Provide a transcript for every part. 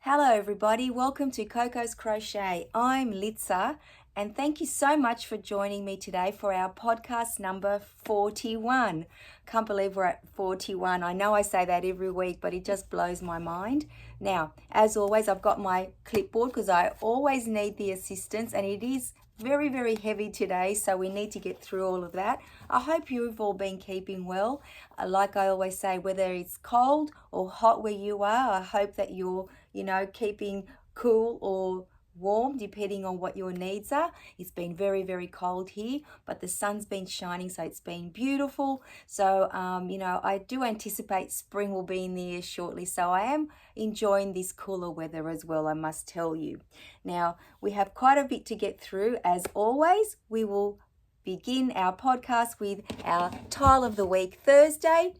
Hello everybody, welcome to Coco's Crochet. I'm Litza and thank you so much for joining me today for our podcast number 41. Can't believe we're at 41. I know I say that every week, but it just blows my mind. Now, as always, I've got my clipboard because I always need the assistance, and it is very, very heavy today, so we need to get through all of that. I hope you've all been keeping well. Like I always say, whether it's cold or hot where you are, I hope that you're, keeping cool or warm depending on what your needs are. It's been very, very cold here, but the sun's been shining, so it's been beautiful. So, I do anticipate spring will be in the air shortly, so I am enjoying this cooler weather as well, I must tell you. Now, we have quite a bit to get through. As always, we will begin our podcast with our Tile of the Week Thursday.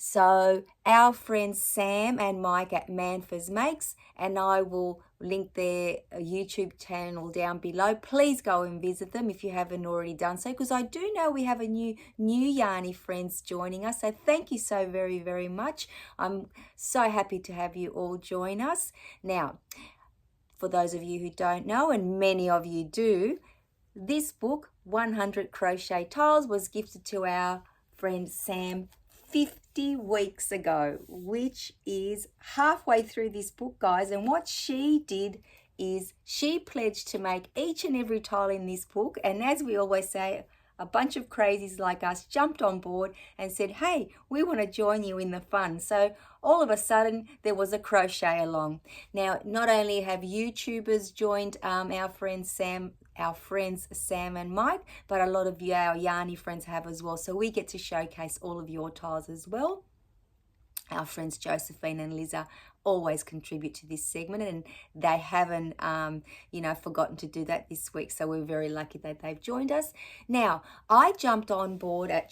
So our friends Sam and Mike at Manfors Makes, and I will link their YouTube channel down below. Please go and visit them if you haven't already done so, because I do know we have a new Yarny friends joining us. So thank you so very, very much. I'm so happy to have you all join us. Now, for those of you who don't know, and many of you do, this book, 100 Crochet Tiles, was gifted to our friend Sam 50 weeks ago, which is halfway through this book, guys. And what she did is she pledged to make each and every tile in this book. And as we always say, a bunch of crazies like us jumped on board and said, hey, we want to join you in the fun. So all of a sudden there was a crochet along. Now, not only have YouTubers joined our friends Sam and Mike, but a lot of you, our Yarny friends, have as well. So we get to showcase all of your tiles as well. Our friends Josephine and Liza always contribute to this segment, and they haven't, forgotten to do that this week. So we're very lucky that they've joined us. Now, I jumped on board at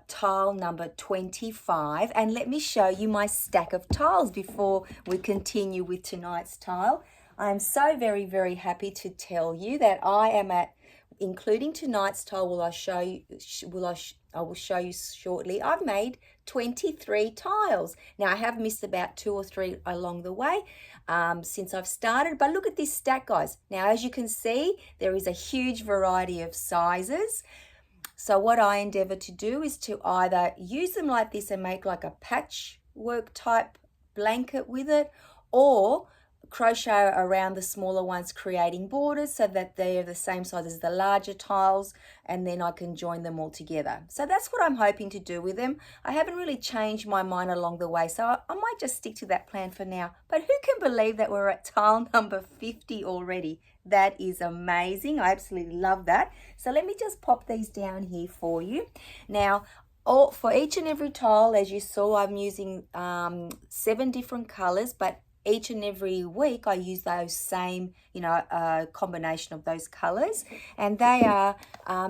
tile number 25, and let me show you my stack of tiles before we continue with tonight's tile. I'm so very, very happy to tell you that I am at, including tonight's tile, I will show you shortly. I've made 23 tiles. Now, I have missed about 2 or 3 along the way since I've started, but look at this stack, guys. Now, as you can see, there is a huge variety of sizes. So what I endeavor to do is to either use them like this and make like a patchwork type blanket with it, or crochet around the smaller ones, creating borders so that they're the same size as the larger tiles, and then I can join them all together. So that's what I'm hoping to do with them. I haven't really changed my mind along the way, so I might just stick to that plan for now. But who can believe that we're at tile number 50 already? That is amazing. I absolutely love that. So let me just pop these down here for you. Now, for each and every tile, as you saw, I'm using 7 different colors, but each and every week I use those same, combination of those colors. And they are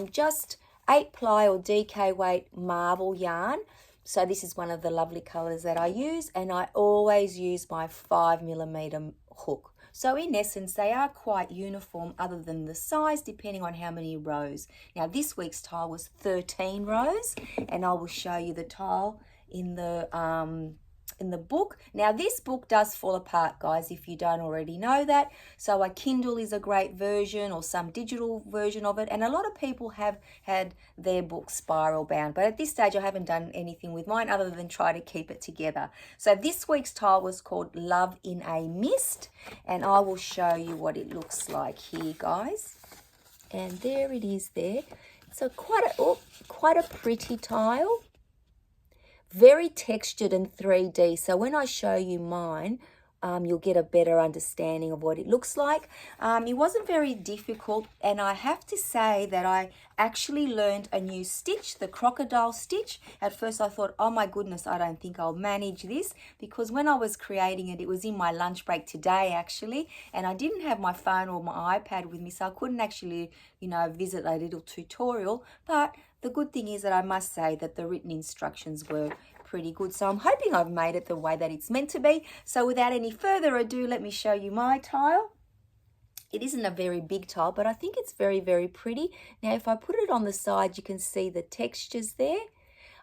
just 8 ply or DK weight marble yarn. So this is one of the lovely colors that I use, and I always use my 5mm hook. So in essence, they are quite uniform other than the size, depending on how many rows. Now, this week's tile was 13 rows, and I will show you the tile in the book. Now, this book does fall apart, guys, if you don't already know that. So a Kindle is a great version, or some digital version of it, and a lot of people have had their book spiral bound, but at this stage I haven't done anything with mine other than try to keep it together. So this week's tile was called Love in a Mist, and I will show you what it looks like here, guys. And there it is there. So quite a pretty tile. Very textured and 3D. So when I show you mine, you'll get a better understanding of what it looks like. It wasn't very difficult, and I have to say that I actually learned a new stitch, the crocodile stitch. At first I thought, oh my goodness, I don't think I'll manage this, because when I was creating it, it was in my lunch break today actually, and I didn't have my phone or my iPad with me, so I couldn't actually, visit a little tutorial. But the good thing is that I must say that the written instructions were pretty good. So I'm hoping I've made it the way that it's meant to be. So without any further ado, let me show you my tile. It isn't a very big tile, but I think it's very, very pretty. Now, if I put it on the side, you can see the textures there.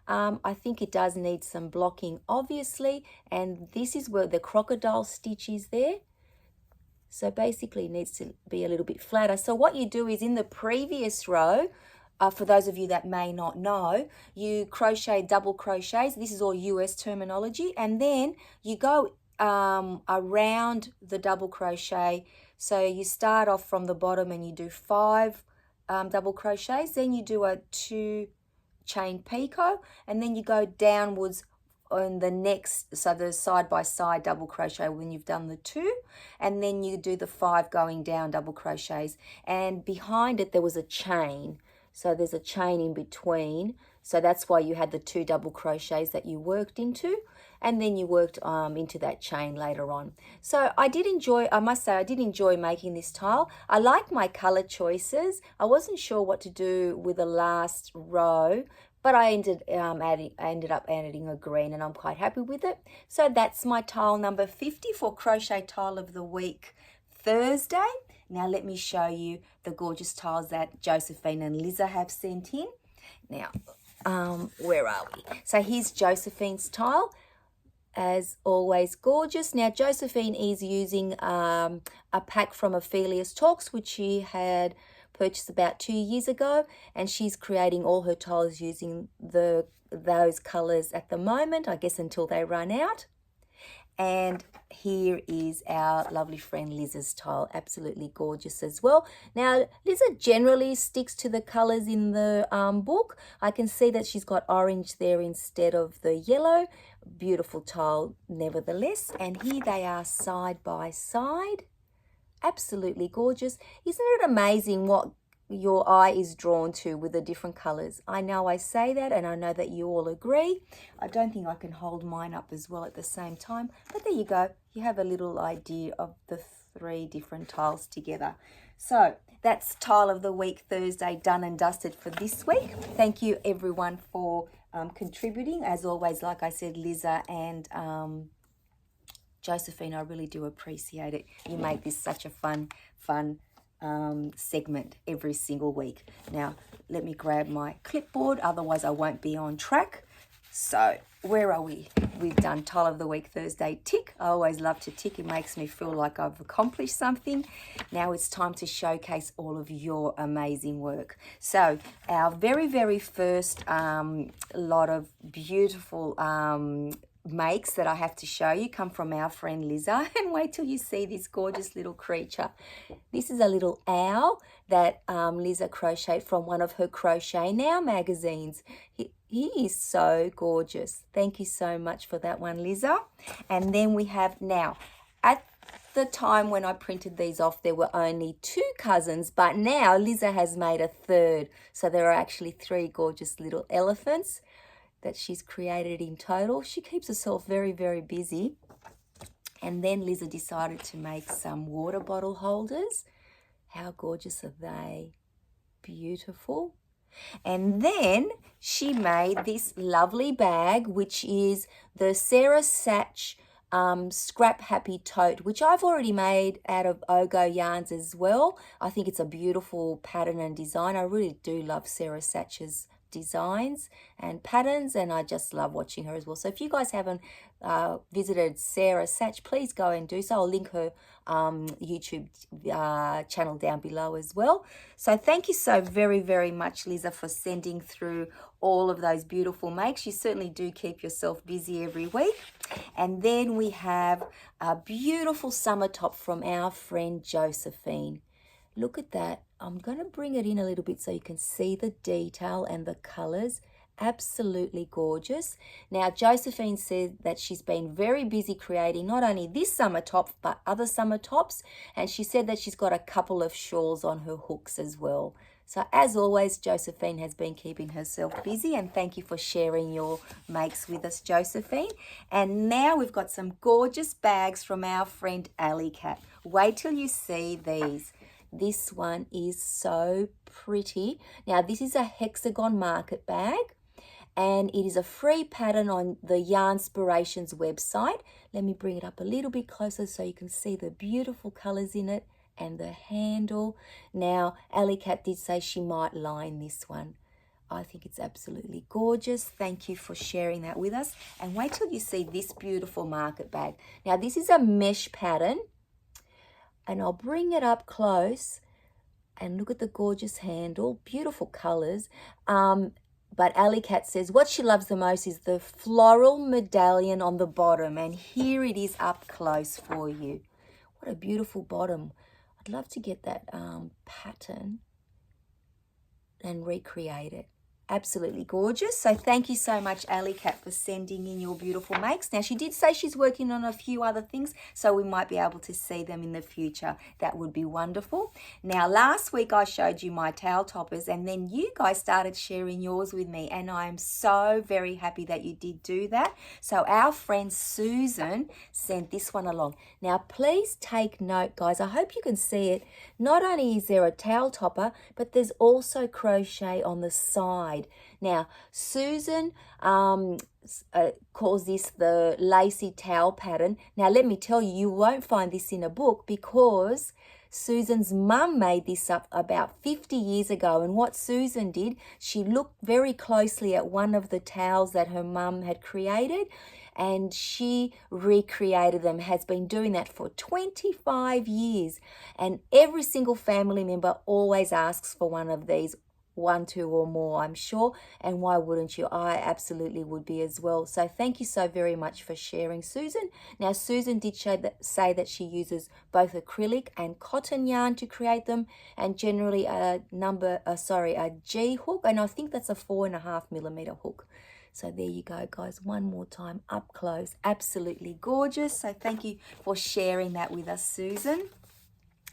I think it does need some blocking, obviously, and this is where the crocodile stitch is there. So basically it needs to be a little bit flatter. So what you do is in the previous row, for those of you that may not know, you crochet double crochets. This is all US terminology. And then you go around the double crochet. So you start off from the bottom and you do 5 double crochets. Then you do a 2 chain picot, and then you go downwards on the next, so the side by side double crochet when you've done the 2, and then you do the 5 going down double crochets, and behind it there was a chain, so there's a chain in between, so that's why you had the 2 double crochets that you worked into, and then you worked into that chain later on. So I must say I did enjoy making this tile. I like my color choices. I wasn't sure what to do with the last row, but I ended up adding a green, and I'm quite happy with it. So that's my tile number 50 for Crochet Tile of the Week Thursday. Now let me show you the gorgeous tiles that Josephine and Liza have sent in. Now, where are we? So here's Josephine's tile. As always, gorgeous. Now Josephine is using a pack from Ophelia's Talks, which she had purchased about 2 years ago, and she's creating all her tiles using those colors at the moment, I guess until they run out. And here is our lovely friend Liza's tile, absolutely gorgeous as well. Now Liza generally sticks to the colors in the book. I can see that she's got orange there instead of the yellow. Beautiful tile nevertheless, and here they are side by side. Absolutely gorgeous. Isn't it amazing what your eye is drawn to with the different colors? I know I say that, and I know that you all agree. I don't think I can hold mine up as well at the same time, but there you go. You have a little idea of the 3 different tiles together. So that's Tile of the Week Thursday done and dusted for this week. Thank you everyone for contributing. As always, like I said, Liza and Josephine, I really do appreciate it. You make this such a fun segment every single week. Now, let me grab my clipboard, otherwise I won't be on track. So, where are we? We've done Tile of the Week Thursday tick. I always love to tick. It makes me feel like I've accomplished something. Now it's time to showcase all of your amazing work. So, our very, very first lot of beautiful makes that I have to show you come from our friend Liza, and wait till you see this gorgeous little creature. This is a little owl that Liza crocheted from one of her Crochet Now magazines. He is so gorgeous. Thank you so much for that one, Liza. And then we have now, at the time when I printed these off, there were only 2 cousins, but now Liza has made a 3rd. So there are actually 3 gorgeous little elephants that she's created in total. She keeps herself very, very busy. And then Liza decided to make some water bottle holders. How gorgeous are they? Beautiful. And then she made this lovely bag, which is the Sarah Satch Scrap Happy Tote, which I've already made out of Ogo yarns as well. I think it's a beautiful pattern and design. I really do love Sarah Satch's designs and patterns, and I just love watching her as well. So if you guys haven't visited Sarah Satch, please go and do so. I'll link her YouTube channel down below as well. So thank you so very, very much, Liza, for sending through all of those beautiful makes. You certainly do keep yourself busy every week. And then we have a beautiful summer top from our friend Josephine. Look at that. I'm going to bring it in a little bit so you can see the detail and the colors. Absolutely gorgeous. Now, Josephine said that she's been very busy creating not only this summer top, but other summer tops. And she said that she's got a couple of shawls on her hooks as well. So as always, Josephine has been keeping herself busy, and thank you for sharing your makes with us, Josephine. And now we've got some gorgeous bags from our friend Alley Cat. Wait till you see these. This one is so pretty. Now, this is a hexagon market bag, and it is a free pattern on the Yarnspirations website. Let me bring it up a little bit closer so you can see the beautiful colors in it and the handle. Now, Alley Cat did say she might line this one. I think it's absolutely gorgeous. Thank you for sharing that with us. And wait till you see this beautiful market bag. Now, this is a mesh pattern, and I'll bring it up close and look at the gorgeous handle, beautiful colors. But Alley Cat says what she loves the most is the floral medallion on the bottom, and here it is up close for you. What a beautiful bottom. I'd love to get that pattern and recreate it. Absolutely gorgeous. So thank you so much, Alley Cat, for sending in your beautiful makes. Now, she did say she's working on a few other things, so we might be able to see them in the future. That would be wonderful. Now, last week I showed you my towel toppers, and then you guys started sharing yours with me, and I am so very happy that you did do that. So our friend Susan sent this one along. Now, please take note, guys. I hope you can see it. Not only is there a towel topper, but there's also crochet on the side. Now, Susan calls this the lacy towel pattern. Now, let me tell you, you won't find this in a book because Susan's mum made this up about 50 years ago. And what Susan did, she looked very closely at one of the towels that her mum had created, and she recreated them, has been doing that for 25 years. And every single family member always asks for one of these, 1, 2 or more, I'm sure. And why wouldn't you? I absolutely would be as well. So thank you so very much for sharing, Susan. Now, Susan did say that she uses both acrylic and cotton yarn to create them, and generally a G hook, and I think that's a 4.5mm hook. So there you go, guys. One more time up close. Absolutely gorgeous. So thank you for sharing that with us, Susan.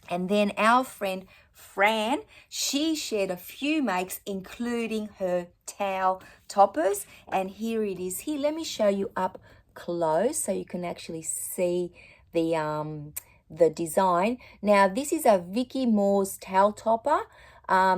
And then our friend Fran, she shared a few makes, including her towel toppers. And here it is. Here, let me show you up close so you can actually see the design. Now, this is a Vicky Moore's towel topper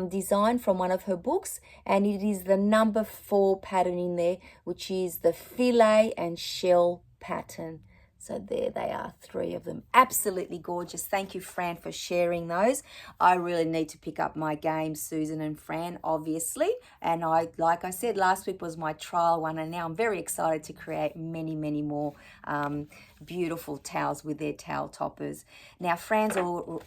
design from one of her books, and it is the number 4 pattern in there, which is the fillet and shell pattern. So there they are, 3 of them. Absolutely gorgeous. Thank you, Fran, for sharing those. I really need to pick up my game, Susan and Fran, obviously. And like I said, last week was my trial one, and now I'm very excited to create many, many more beautiful towels with their towel toppers. Now, Fran's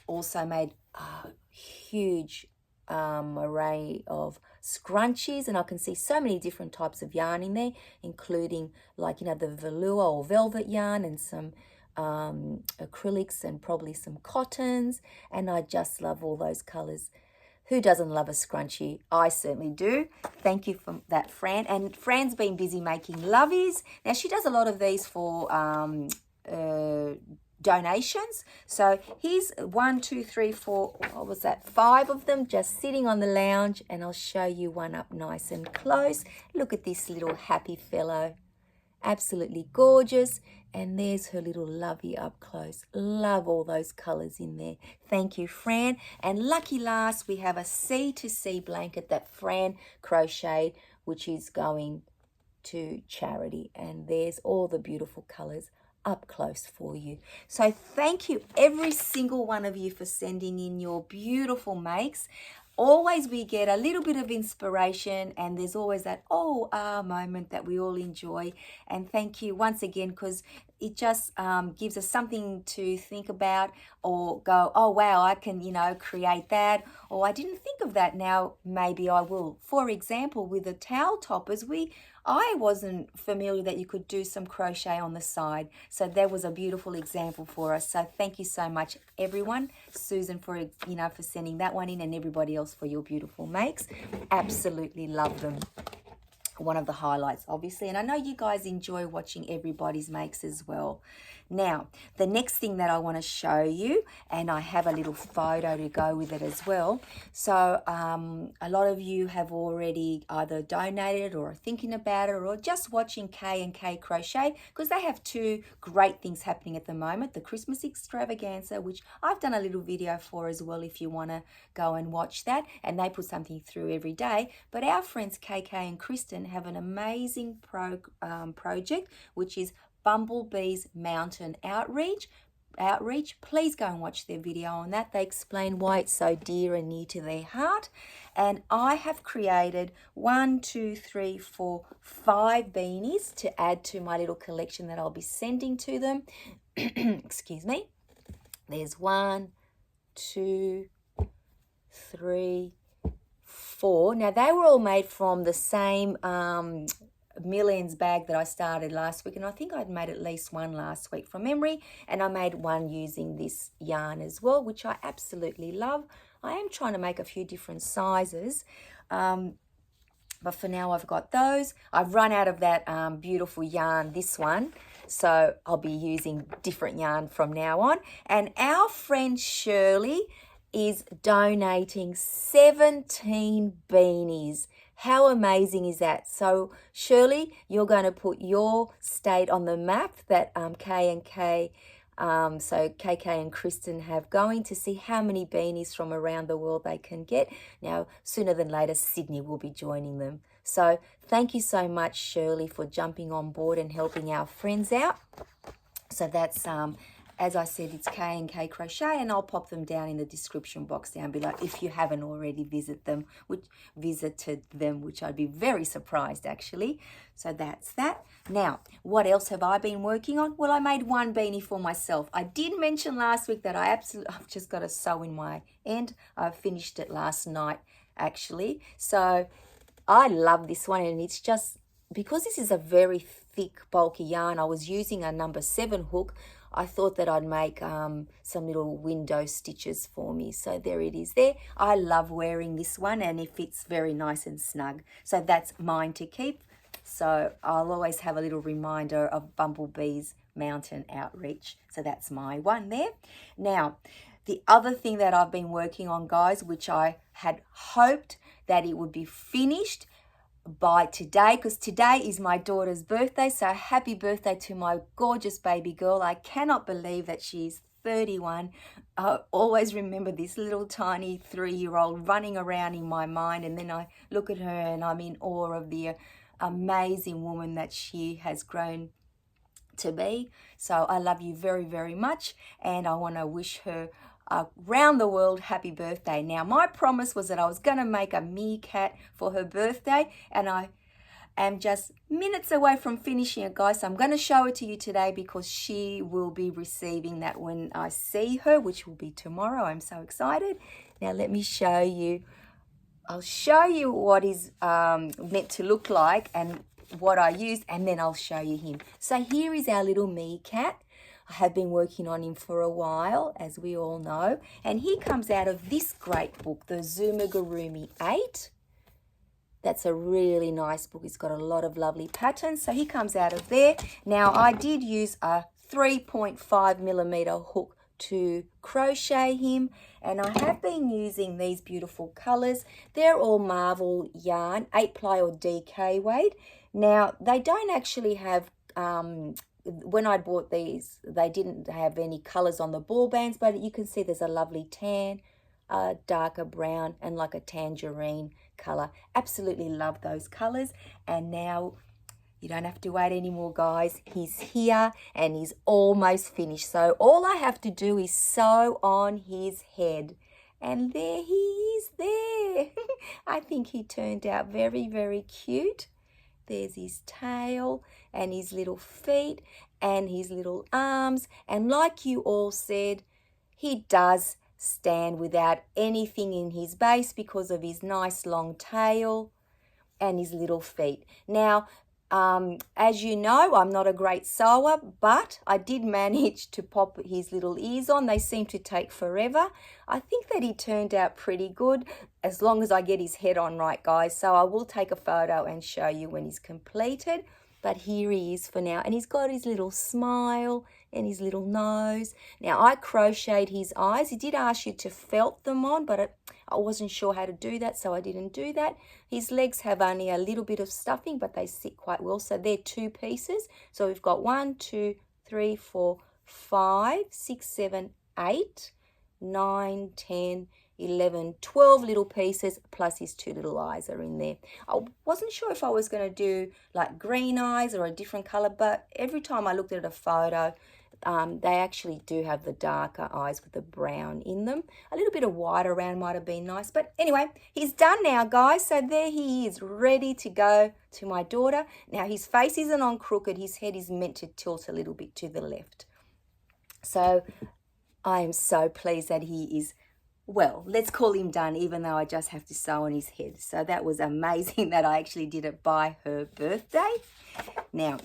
also made a huge array of scrunchies, and I can see so many different types of yarn in there, including like, you know, the velour or velvet yarn and some acrylics and probably some cottons, and I just love all those colors. Who doesn't love a scrunchie? I certainly do. Thank you for that, Fran. And Fran's been busy making loveys. Now, she does a lot of these for donations. So here's 1, 2, 3, 4, what was that? 5 of them just sitting on the lounge, and I'll show you one up nice and close. Look at this little happy fellow. Absolutely gorgeous. And there's her little lovey up close. Love all those colors in there. Thank you, Fran. And lucky last, we have a C2C blanket that Fran crocheted, which is going to charity. And there's all the beautiful colors up close for you. So thank you, every single one of you, for sending in your beautiful makes. Always we get a little bit of inspiration, and there's always that moment that we all enjoy. And thank you once again, because it just gives us something to think about, or go, oh wow, I can, you know, create that, or I didn't think of that, now maybe I will. For example, with the towel toppers, I wasn't familiar that you could do some crochet on the side. So that was a beautiful example for us. So thank you so much, everyone. Susan for sending that one in, and everybody else for your beautiful makes. Absolutely love them. One of the highlights, obviously. And I know you guys enjoy watching everybody's makes as well. Now, the next thing that I want to show you, and I have a little photo to go with it as well. So a lot of you have already either donated or are thinking about it, or just watching KK Krochet, because they have 2 great things happening at the moment. The Christmas extravaganza, which I've done a little video for as well if you want to go and watch that, and they put something through every day. But our friends KK and Kristen have an amazing project, which is Bumblebee's Mountain Outreach. outreach, please go and watch their video on that. They explain why it's so dear and near to their heart. And I have created 5 beanies to add to my little collection that I'll be sending to them. Excuse me. There's 1, 2, 3, 4. Now they were all made from the same Millions bag that I started last week, and I think I'd made at least one last week from memory, and I made one using this yarn as well, which I absolutely love. I am trying to make a few different sizes, but for now I've got those. I've run out of that beautiful yarn, this one, so I'll be using different yarn from now on. And our friend Shirley is donating 17 beanies. How amazing is that? So Shirley, you're going to put your state on the map that KK and Kristen have going, to see how many beanies from around the world they can get. Now, sooner than later, Sydney will be joining them. So thank you so much, Shirley, for jumping on board and helping our friends out. So that's as I said, it's KK Crochet, and I'll pop them down in the description box down below if you haven't already visited them, which I'd be very surprised actually. So that's that. Now, what else have I been working on? Well, I made one beanie for myself. I did mention last week that I've just got to sew in my end. I finished it last night actually. So I love this one, and it's just because this is a very thick, bulky yarn. I was using a number 7 hook. I thought that I'd make some little window stitches for me. So there it is there. I love wearing this one, and it fits very nice and snug. So that's mine to keep. So I'll always have a little reminder of Bumblebee's mountain outreach. So that's my one there. Now, the other thing that I've been working on, guys, which I had hoped that it would be finished by today, because today is my daughter's birthday. So happy birthday to my gorgeous baby girl. I cannot believe that she's 31. I always remember this little tiny 3-year-old running around in my mind, and then I look at her and I'm in awe of the amazing woman that she has grown to be. So I love you very, very much, and I want to wish her around the world happy birthday. Now, my promise was that I was going to make a Meerkat for her birthday, and I am just minutes away from finishing it, guys. So I'm going to show it to you today because she will be receiving that when I see her, which will be tomorrow. I'm so excited. Now let me show you. I'll show you what is meant to look like and what I used, and then I'll show you him. So here is our little Meerkat. I have been working on him for a while, as we all know, and he comes out of this great book, the Zumigurumi 8. That's a really nice book. It's got a lot of lovely patterns, so he comes out of there. Now, I did use a 3.5mm hook to crochet him, and I have been using these beautiful colors. They're all Marvel yarn, 8-ply or DK weight. Now, they don't actually have when I bought these, they didn't have any colors on the ball bands, but you can see there's a lovely tan, darker brown, and like a tangerine color. Absolutely love those colors. And now you don't have to wait anymore, guys. He's here and he's almost finished. So all I have to do is sew on his head. And there he is there. I think he turned out very, very cute. There's his tail and his little feet and his little arms. And like you all said, he does stand without anything in his base because of his nice long tail and his little feet. Now, as you know, I'm not a great sewer, but I did manage to pop his little ears on. They seem to take forever. I think that he turned out pretty good as long as I get his head on right, guys. So I will take a photo and show you when he's completed. But here he is for now, and he's got his little smile and his little nose. Now, I crocheted his eyes. He did ask you to felt them on, but I wasn't sure how to do that, so I didn't do that. His legs have only a little bit of stuffing, but they sit quite well. So they're 2 pieces. So we've got 1, 2, 3, 4, 5, 6, 7, 8, 9, 10, 11, 12 little pieces, plus his 2 little eyes are in there. I wasn't sure if I was going to do like green eyes or a different color, but every time I looked at a photo, they actually do have the darker eyes with the brown in them. A little bit of white around might have been nice. But anyway, he's done now, guys. So there he is, ready to go to my daughter. Now, his face isn't on crooked. His head is meant to tilt a little bit to the left. So I am so pleased that he is, well, let's call him done, even though I just have to sew on his head. So that was amazing that I actually did it by her birthday. Now,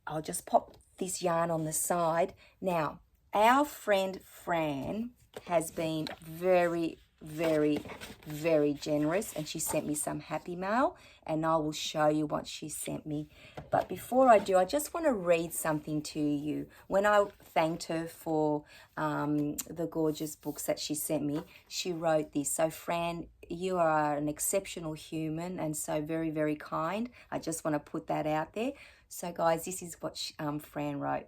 I'll just pop this yarn on the side. Now, our friend Fran has been very, very, very generous, and she sent me some happy mail, and I will show you what she sent me. But before I do, I just want to read something to you. When I thanked her for the gorgeous books that she sent me, she wrote this. So Fran, you are an exceptional human and so very, very kind. I just want to put that out there. So guys, this is what Fran wrote.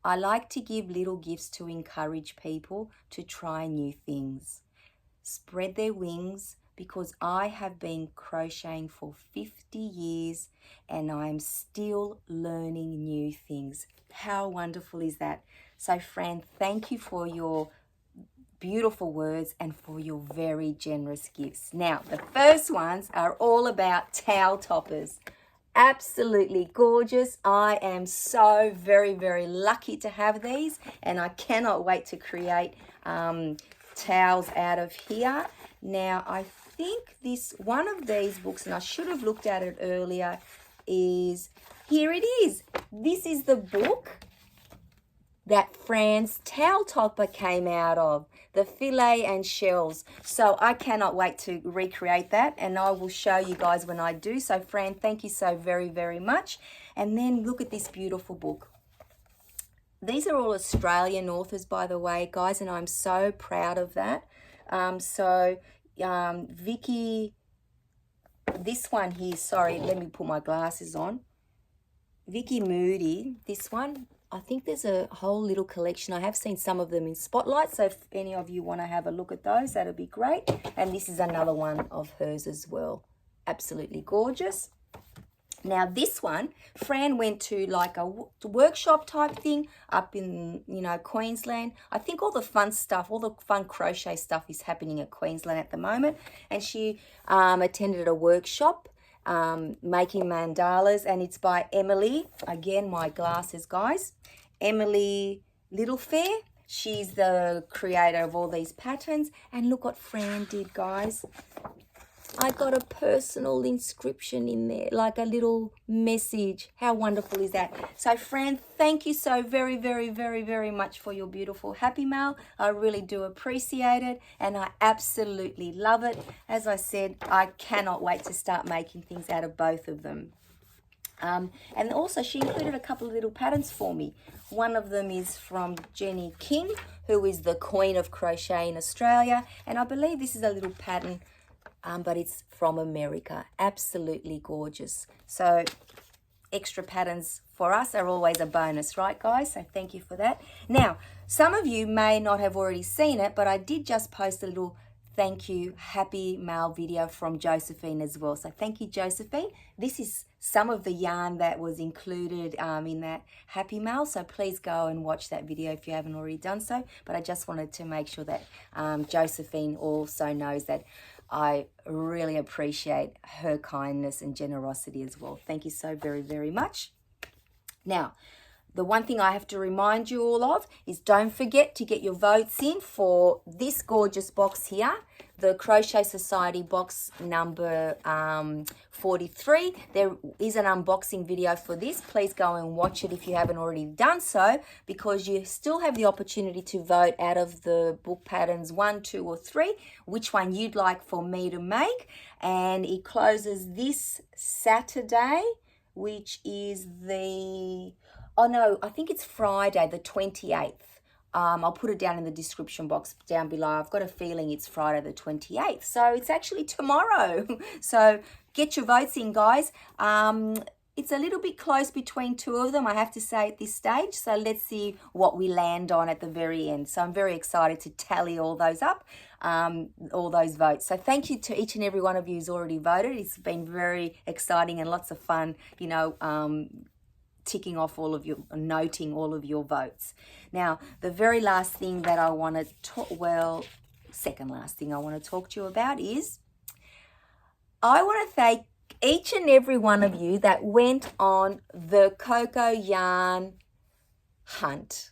I like to give little gifts to encourage people to try new things. Spread their wings, because I have been crocheting for 50 years and I'm still learning new things. How wonderful is that? So Fran, thank you for your beautiful words and for your very generous gifts. Now, the first ones are all about towel toppers. Absolutely gorgeous. I am so very, very lucky to have these, and I cannot wait to create towels out of here. Now, I think this one of these books, and I should have looked at it earlier, is here it is. This is the book that Fran's towel topper came out of, the fillet and shells. So I cannot wait to recreate that, and I will show you guys when I do. So Fran, thank you so very, very much. And then look at this beautiful book. These are all Australian authors, by the way, guys, and I'm so proud of that. Vicky, this one here, sorry, let me put my glasses on. Vicky Moody, this one, I think there's a whole little collection. I have seen some of them in Spotlight, so if any of you want to have a look at those, that'll be great. And this is another one of hers as well. Absolutely gorgeous. Now this one, Fran went to like a workshop type thing up in, Queensland. I think all the fun stuff, all the fun crochet stuff is happening at Queensland at the moment. And she attended a workshop making mandalas, and it's by Emily. Again, my glasses, guys. Emily Littlefair. She's the creator of all these patterns. And look what Fran did, guys. I got a personal inscription in there, like a little message. How wonderful is that? So Fran, thank you so very, very, very, very much for your beautiful happy mail. I really do appreciate it, and I absolutely love it. As I said, I cannot wait to start making things out of both of them. And also she included a couple of little patterns for me. One of them is from Jenny King, who is the Queen of Crochet in Australia, and I believe this is a little pattern, but it's from America. Absolutely gorgeous. So extra patterns for us are always a bonus, right guys? So thank you for that. Now, some of you may not have already seen it, but I did just post a little thank you happy mail video from Josephine as well. So thank you, Josephine. This is some of the yarn that was included in that happy mail. So please go and watch that video if you haven't already done so. But I just wanted to make sure that Josephine also knows that I really appreciate her kindness and generosity as well. Thank you so very, very much. Now, the one thing I have to remind you all of is don't forget to get your votes in for this gorgeous box here, the Crochet Society box number 43. There is an unboxing video for this. Please go and watch it if you haven't already done so, because you still have the opportunity to vote out of the book patterns 1, 2, or 3, which one you'd like for me to make. And it closes this Saturday, which is the... Oh no, I think it's Friday, the 28th. I'll put it down in the description box down below. I've got a feeling it's Friday the 28th. So it's actually tomorrow. So get your votes in, guys. It's a little bit close between two of them, I have to say, at this stage. So let's see what we land on at the very end. So I'm very excited to tally all those up, all those votes. So thank you to each and every one of you who's already voted. It's been very exciting and lots of fun, ticking off all of your, noting all of your votes. Now, the very last thing that I want to talk, well, second last thing I want to talk to you about is I want to thank each and every one of you that went on the Coco yarn hunt.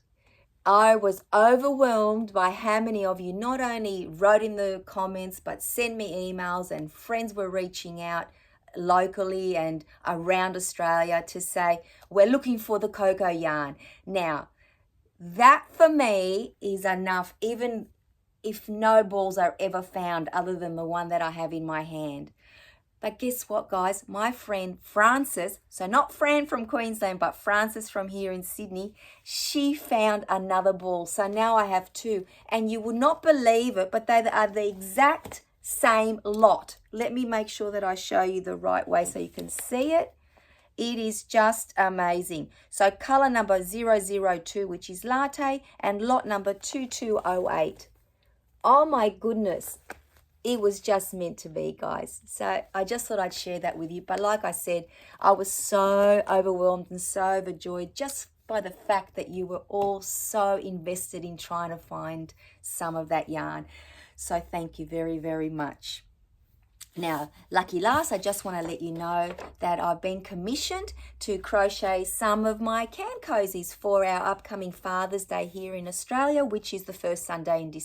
I was overwhelmed by how many of you not only wrote in the comments but sent me emails, and friends were reaching out locally and around Australia to say, we're looking for the Coco yarn. Now, that for me is enough, even if no balls are ever found other than the one that I have in my hand. But guess what, guys? My friend Frances, so not Fran from Queensland, but Frances from here in Sydney, she found another ball. So now I have two. And you will not believe it, but they are the exact same lot. Let me make sure that I show you the right way so you can see it. It is just amazing. So color number 002, which is latte, and lot number 2208. Oh my goodness. It was just meant to be, guys. So I just thought I'd share that with you. But like I said, I was so overwhelmed and so overjoyed just by the fact that you were all so invested in trying to find some of that yarn. So thank you very, very much. Now, lucky last, I just want to let you know that I've been commissioned to crochet some of my can cozies for our upcoming Father's Day here in Australia, which is the first Sunday in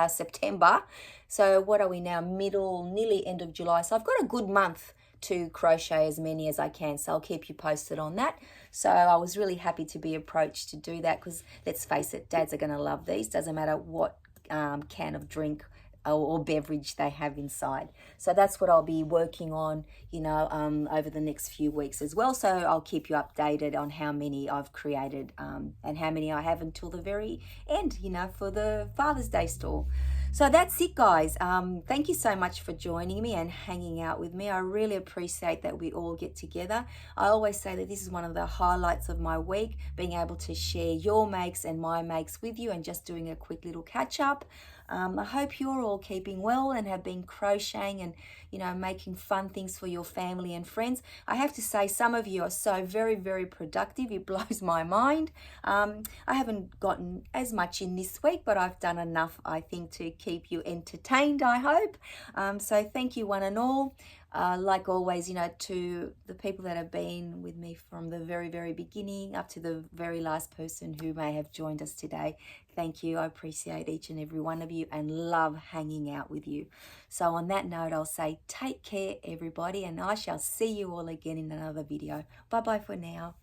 September. So what are we now? Nearly end of July. So I've got a good month to crochet as many as I can. So I'll keep you posted on that. So I was really happy to be approached to do that because let's face it, dads are going to love these. Doesn't matter what can of drink or beverage they have inside. So that's what I'll be working on, over the next few weeks as well. So I'll keep you updated on how many I've created and how many I have until the very end, for the Father's Day store. So that's it, guys. Thank you so much for joining me and hanging out with me. I really appreciate that we all get together. I always say that this is one of the highlights of my week, being able to share your makes and my makes with you and just doing a quick little catch up. I hope you're all keeping well and have been crocheting and, making fun things for your family and friends. I have to say some of you are so very, very productive. It blows my mind. I haven't gotten as much in this week, but I've done enough, I think, to keep you entertained, I hope. So thank you one and all. Like always, to the people that have been with me from the very, very beginning up to the very last person who may have joined us today. Thank you. I appreciate each and every one of you and love hanging out with you. So on that note, I'll say take care, everybody, and I shall see you all again in another video. Bye-bye for now.